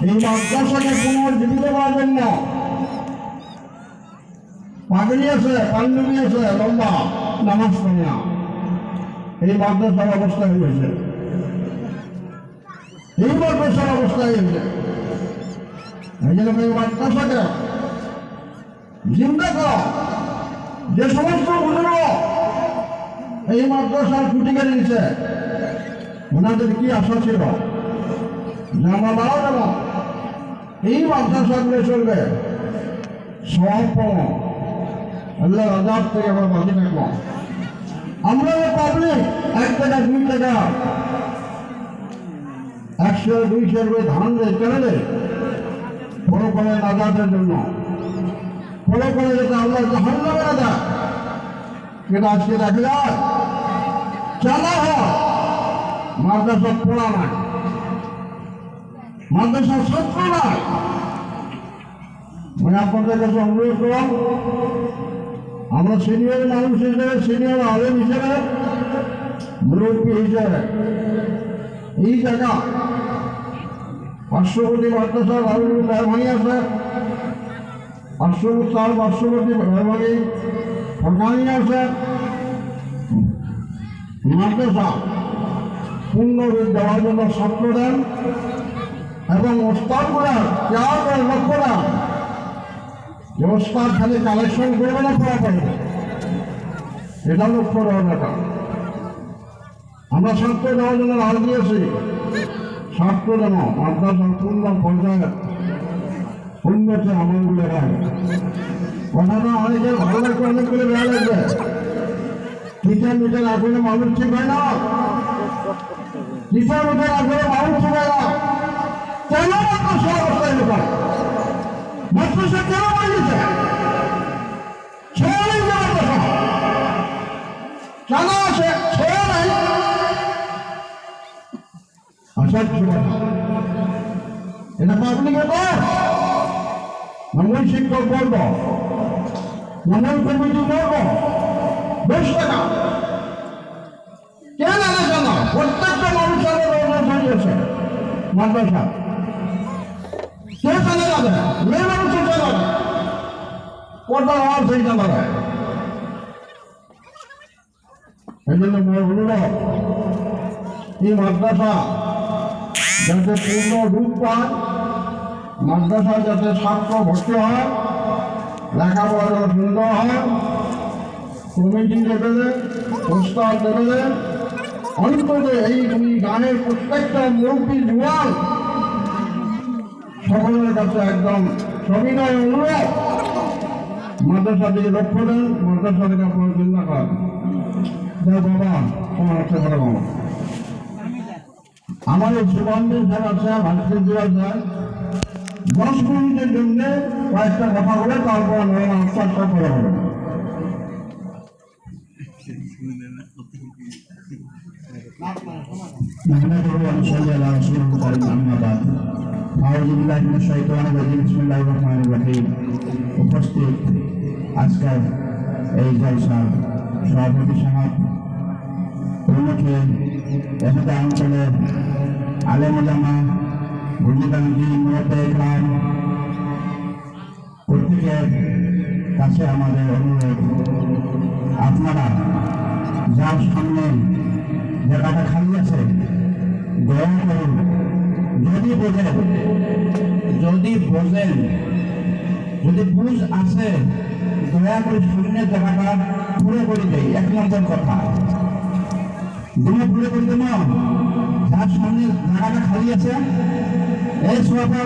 এই মাদ্রাসাকে পুনর্জীবিত করার জন্য পাগড়ি আছে, পাঞ্জাবি আছে, লম্বা নামাজ পড়ে না, এই মাদ্রাসার অবস্থা হয়েছে, এই মাদ্রাসার অবস্থা হয়েছে। এই জন্য এই মাদ্রাসাকে জিন্দা করা, যে সমস্ত বুজুর্গ এই মাদ্রাসার খুঁটি কেটে দিচ্ছে, ওনাদের কি আশা ছিল যে আমরা মারা যাব, এই মাদ্রাসাগুলো চলবে, সব পাবো, আল্লাহ আজাদ থেকে আমরা বাঁচে থাকবো। আমরা পাবলিক 1 টাকা 2 টাকা 100 200 করে ধান দেয় কেনে দেয়, বড় করে আজাদের জন্য, বড় করে যাতে আল্লাহ জাহান্নামে না দেয়। কিন্তু আজকে দেখা যায় চালা হয় মাদ্রাসা পড়া নাই, মাদ্রাসার ছাত্র নাই। মানে আপনাদের কাছে অনুরোধ করলাম, আমরা সিনিয়র মানুষ হিসেবে, সিনিয়র আলেম হিসেবে, মুরব্বী হিসেবে এই জায়গা পার্শ্ববর্তী মাদ্রাসার মেহরবানি আছে, পার্শ্ববর্তী মেহরবানি সরকারি আছে, মাদ্রাসা পূর্ণরূপ দেওয়ার জন্য ছাত্র দেন এবং ওস্তাদ করার কেয়ার করে লক্ষ্য দেন যে ওস্তাদ খালি কালেকশন করবে না, পড়া করবে, এটা লক্ষ্য দেওয়ার ব্যাপার। আমরা ছাত্র দেওয়ার জন্য রাজ দিয়েছি, ছাত্র যেন মাদ্রাসার পূর্ণ পর্যায়ে উন্নতি আমলগুলো হয়। কথাটা অনেকের ভালো লাগবে, অনেকগুলো বেড়া লাগবে। টিচার মিটার আসলে মানুষ ঠিক হয় না, টিচার মিটার আসলে মানুষ ঠিক হয় না। কেন মাদ্রাসা অবস্থায় লোক মাদ্রাসা কেন বানিয়েছে? ছেড়ে নেই মাদ্রাসা, কেন আছে? ছেড়ে নেই আসার এটা পাবলিকে কর, মঙ্গল শিক্ষক বলব, মঙ্গল কমিটি বলব, বেশ টাকা কেন আলাদা না? প্রত্যেকটা মানুষের হয়েছে মাদ্রাসা, কে চলে যাবে? মেয়ে মানুষের চলে যাবে, পর্দার আওয়াজ হয়ে যাবে। এই জন্য অনুরোধ, এই মাদ্রাসা যাতে পূর্ণ রূপ পায়, মাদ্রাসা যাতে ছাত্র ভর্তি হয়, লেখাপড়া সুন্দর হয়, কমিটি দেবে, প্রস্তাব দেবে, অন্তত এই গানের প্রত্যেকটা মুরব্বী জুয়ান সকলের কাছে একদম সবিনয় অনুরোধ, মাদ্রাসা দিকে লক্ষ্য দেন, মাদ্রাসা থেকে আপনার চিন্তা করেন। বাবা তোমার হচ্ছে বড় বাবা, আমাদের সুগন্ধের স্যার আছে, ভাস্কর দেওয়া যায় 10 মিনিটের জন্য কয়েকটা কথা বলে তারপর আনসার সব করা হবে। উপস্থিত আজকের এই জলসার সভাপতি সাহেব, প্রমুখে এখানে অঞ্চলের আলেম ওলামা, বুঝিদাঙ্গি, মুরব্বী ইকরাম, প্রত্যেকের কাছে আমাদের অনুরোধ, আপনারা যার সামনে জায়গাটা খালি আছে দয়া করুন, যদি বুঝ আছে দয়া করে শরীরের জায়গাটা পুরো করে দেয়। 1 নম্বর কথা, পুরো করে দেব, যার সামনে জায়গাটা খালি আছে এই সোফা